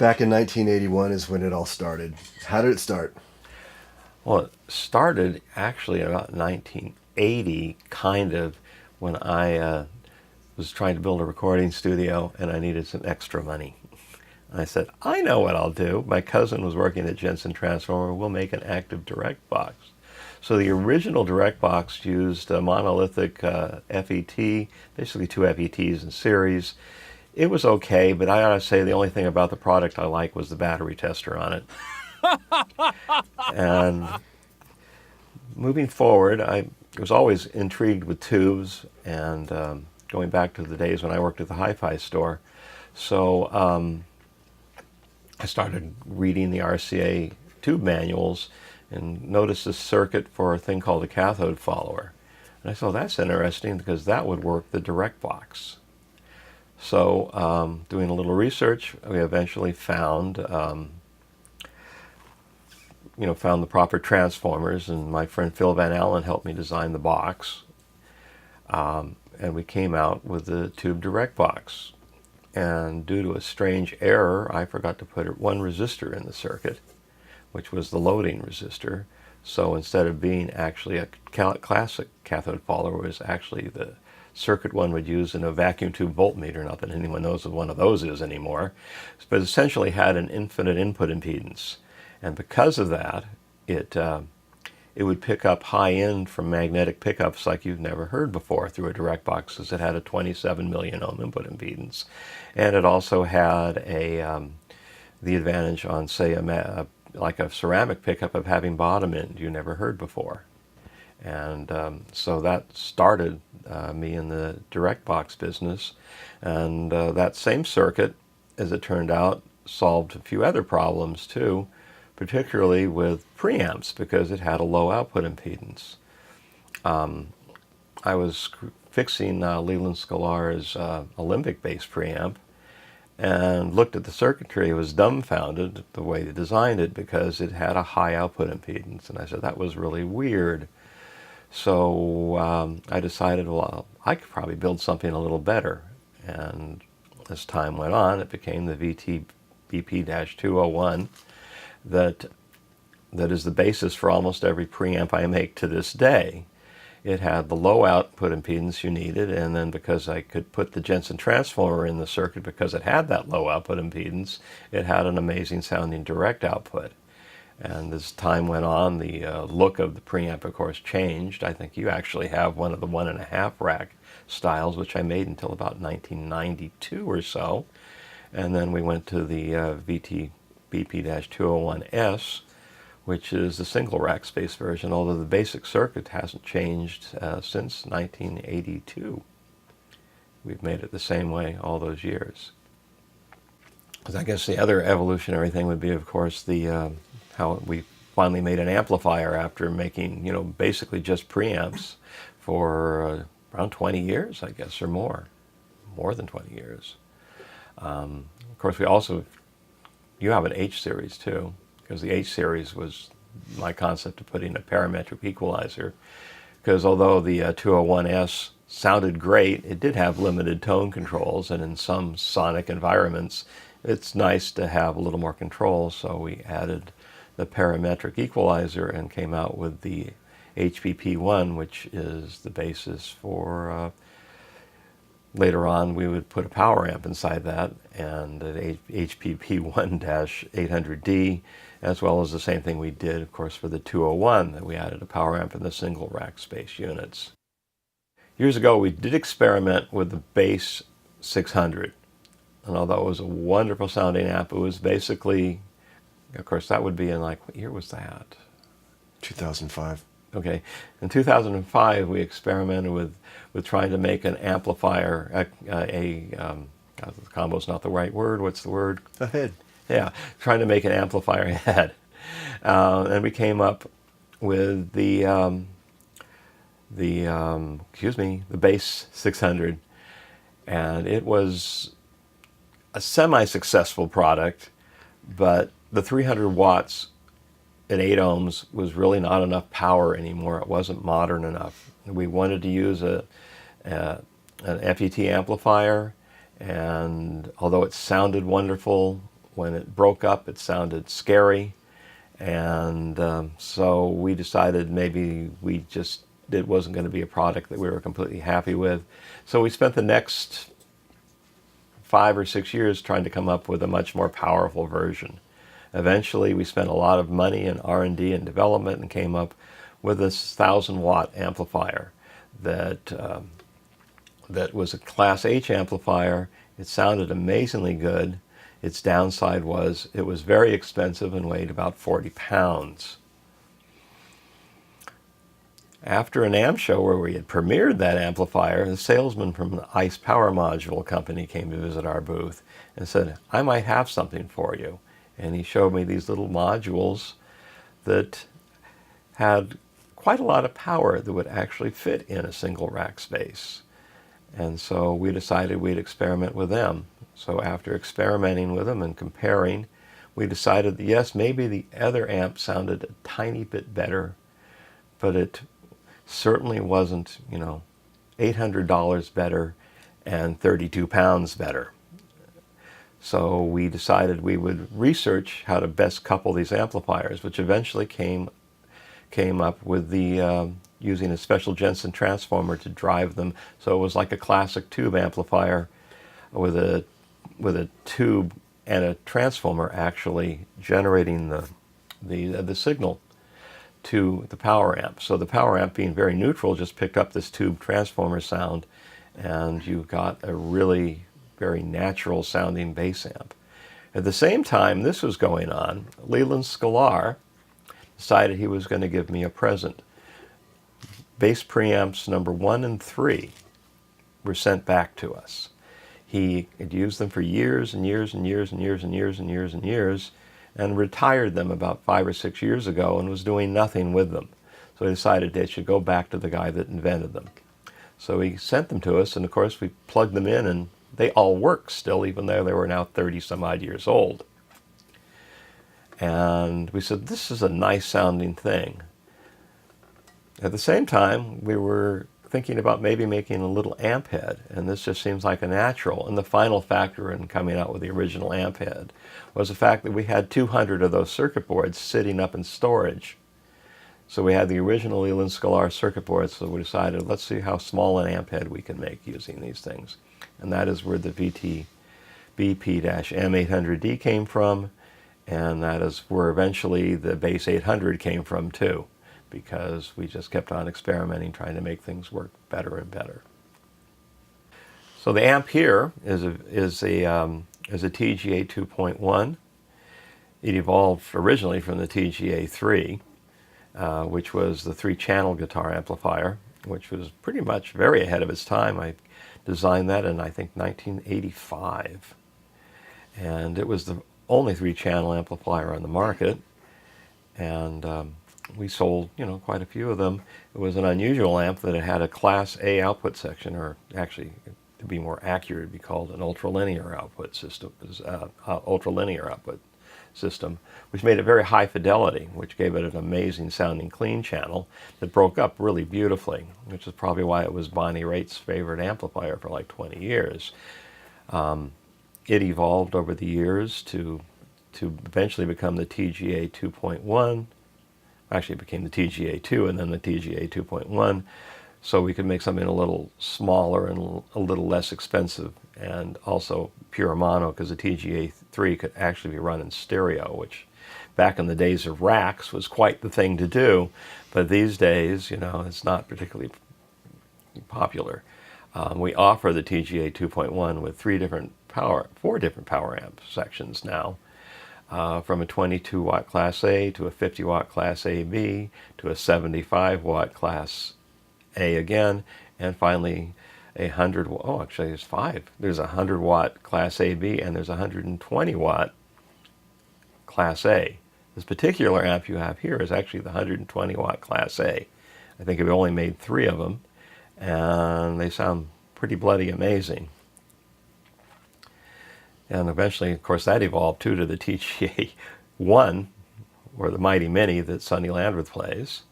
Back in 1981 is when it all started. How did it start? Well, it started actually about 1980, kind of, when I was trying to build a recording studio and I needed some extra money. I said, I know what I'll do. My cousin was working at Jensen Transformer. We'll make an active direct box. So the original direct box used a monolithic FET, basically two FETs in series. It was okay, but I ought to say the only thing about the product I liked was the battery tester on it. And moving forward, I was always intrigued with tubes, and going back to the days when I worked at the hi-fi store. So I started reading the RCA tube manuals and noticed this circuit for a thing called a cathode follower. And I thought, that's interesting because that would work the direct box. So doing a little research, we eventually found found the proper transformers, and my friend Phil Van Allen helped me design the box. And we came out with the tube direct box. And due to a strange error, I forgot to put one resistor in the circuit, which was the loading resistor. So instead of being actually a classic cathode follower, it was actually the circuit one would use in a vacuum tube voltmeter. Not that anyone knows what one of those is anymore, but essentially had an infinite input impedance. And because of that, it would pick up high end from magnetic pickups like you've never heard before through a direct box, because it had a 27 million ohm input impedance. And it also had the advantage on, say, like a ceramic pickup of having bottom end you never heard before. And so that started me in the direct box business. And that same circuit, as it turned out, solved a few other problems too, particularly with preamps, because it had a low output impedance. I was fixing Leland Sklar's Olympic-based preamp and looked at the circuitry. I was dumbfounded the way they designed it, because it had a high output impedance. And I said, that was really weird. So I decided, well, I could probably build something a little better. And as time went on, it became the VT BP-201 that is the basis for almost every preamp I make to this day. It had the low output impedance you needed, and then because I could put the Jensen transformer in the circuit because it had that low output impedance, it had an amazing sounding direct output. And as time went on, the look of the preamp, of course, changed. I think you actually have one of the 1.5 rack styles, which I made until about 1992 or so. And then we went to the VT BP-201S, which is the single rack space version, although the basic circuit hasn't changed since 1982. We've made it the same way all those years. Because I guess the other evolutionary thing would be, of course, the how we finally made an amplifier after making, basically just preamps for around 20 years, I guess, or more than 20 years. Of course, you have an H series too, because the H series was my concept of putting a parametric equalizer, because although the 201S sounded great, it did have limited tone controls, and in some sonic environments it's nice to have a little more control. So we added the parametric equalizer and came out with the HPP1, which is the basis for later on we would put a power amp inside that, and an HPP1-800D, as well as the same thing we did, of course, for the 201, that we added a power amp in the single rack space units. Years ago, we did experiment with the Bass 600, and although it was a wonderful sounding amp, it was basically, of course, that would be in, like, what year was that? 2005. Okay, in 2005 we experimented with trying to make an amplifier, the combo's not the right word, what's the word? A head. Yeah, trying to make an amplifier head. And we came up with the Bass 600, and it was a semi-successful product, but the 300 watts at 8 ohms was really not enough power anymore. It wasn't modern enough. We wanted to use an FET amplifier, and although it sounded wonderful, When it broke up, it sounded scary, and so we decided maybe it wasn't going to be a product that we were completely happy with. So we spent the next 5 or 6 years trying to come up with a much more powerful version. Eventually, we spent a lot of money in R&D and development and came up with this 1,000-watt amplifier that was a Class H amplifier. It sounded amazingly good. Its downside was it was very expensive and weighed about 40 pounds. After an amp show where we had premiered that amplifier, the salesman from the ICE Power Module company came to visit our booth and said, "I might have something for you." And he showed me these little modules that had quite a lot of power that would actually fit in a single rack space. And so we decided we'd experiment with them. So after experimenting with them and comparing, we decided that yes, maybe the other amp sounded a tiny bit better, but it certainly wasn't, $800 better and 32 pounds better. So we decided we would research how to best couple these amplifiers, which eventually came up with the using a special Jensen transformer to drive them. So it was like a classic tube amplifier with a tube and a transformer actually generating the signal to the power amp. So the power amp, being very neutral, just picked up this tube transformer sound, and you got a really very natural sounding bass amp. At the same time this was going on, Leland Sklar decided he was going to give me a present. Bass preamps number 1 and 3 were sent back to us. He had used them for years and years and years and years and years and years and years, and retired them about 5 or 6 years ago and was doing nothing with them. So he decided they should go back to the guy that invented them. So he sent them to us, and of course we plugged them in, and they all work still, even though they were now 30 some odd years old. And we said, this is a nice sounding thing. At the same time, we were thinking about maybe making a little amp head, and this just seems like a natural. And the final factor in coming out with the original amp head was the fact that we had 200 of those circuit boards sitting up in storage. So we had the original Leland Sklar circuit boards, so we decided, let's see how small an amp head we can make using these things. And that is where the VT BP-M800D came from, and that is where eventually the Bass 800 came from too, because we just kept on experimenting, trying to make things work better and better. So the amp here is a TGA 2.1. It evolved originally from the TGA 3, which was the 3-channel guitar amplifier, which was pretty much very ahead of its time. I designed that in, I think, 1985. And it was the only 3-channel amplifier on the market. And we sold, quite a few of them. It was an unusual amp that it had a Class A output section, or actually, to be more accurate, it'd be called an ultralinear output system, which made it very high fidelity, which gave it an amazing sounding clean channel that broke up really beautifully, which is probably why it was Bonnie Raitt's favorite amplifier for like 20 years. It evolved over the years to eventually become the TGA 2.1. Actually, it became the TGA 2 and then the TGA 2.1, so we could make something a little smaller and a little less expensive, and also pure mono, because the TGA 3 could actually be run in stereo, which back in the days of racks was quite the thing to do, but these days, it's not particularly popular. We offer the TGA 2.1 with 4 different power amp sections now. From a 22-watt Class A to a 50-watt Class AB to a 75-watt Class A again, and finally a 100. Oh, actually, there's 5. There's a 100-watt Class AB and there's a 120-watt Class A. This particular amp you have here is actually the 120-watt Class A. I think we've only made 3 of them, and they sound pretty bloody amazing. And eventually, of course, that evolved too to the TGA 1, or the Mighty Mini that Sonny Landreth plays.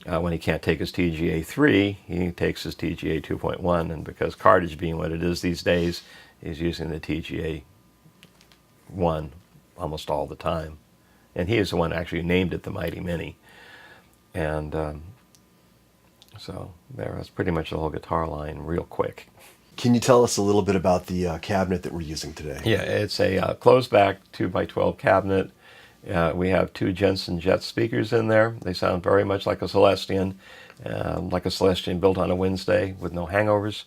When he can't take his TGA 3, he takes his TGA 2.1, and because cartage being what it is these days, he's using the TGA one almost all the time. And he is the one who actually named it the Mighty Mini. And so that's pretty much the whole guitar line real quick. Can you tell us a little bit about the cabinet that we're using today? Yeah, it's a closed back 2x12 cabinet. We have two Jensen Jet speakers in there. They sound very much like a Celestion built on a Wednesday with no hangovers.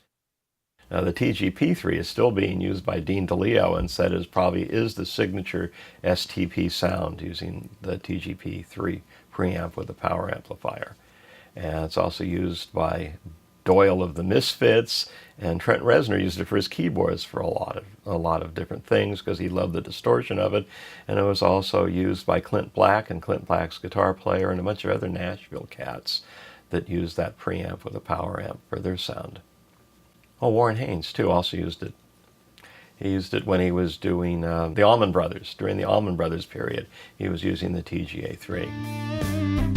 The TGP3 is still being used by Dean DeLeo and said it probably is the signature STP sound, using the TGP3 preamp with a power amplifier. And it's also used by Doyle of the Misfits, and Trent Reznor used it for his keyboards for a lot of different things because he loved the distortion of it. And it was also used by Clint Black and Clint Black's guitar player and a bunch of other Nashville cats that used that preamp with a power amp for their sound. Oh, Warren Haynes too also used it. He used it when he was doing the Allman Brothers. During the Allman Brothers period, he was using the TGA3.